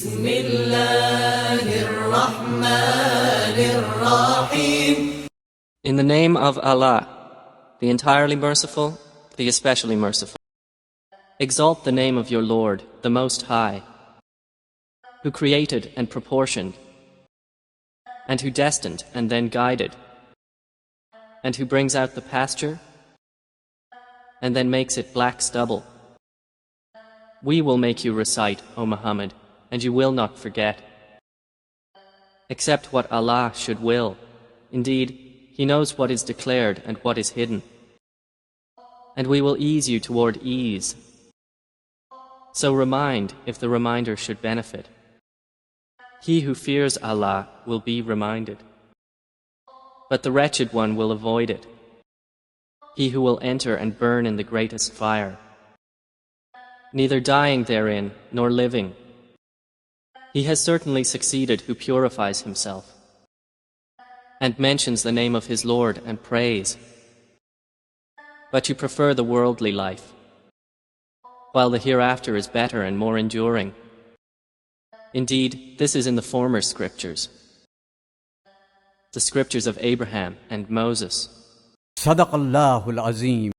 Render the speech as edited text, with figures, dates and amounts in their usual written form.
بسم الله الرحمن الرحيم. In the name of Allah, the entirely merciful, the especially merciful. Exalt the name of your Lord, the Most High, who created and proportioned, and who destined and then guided, and who brings out the pasture and then makes it black stubble. We will make you recite, O Muhammad, and you will not forget, except what Allah should will. Indeed, He knows what is declared and what is hidden. And we will ease you toward ease. So remind if the reminder should benefit. He who fears Allah will be reminded, but the wretched one will avoid it. He who will enter and burn in the greatest fire, neither dying therein nor living. He has certainly succeeded who purifies himself and mentions the name of his Lord and prays. But you prefer the worldly life, while the hereafter is better and more enduring. Indeed, this is in the former scriptures, the scriptures of Abraham and Moses. صدق الله العظيم.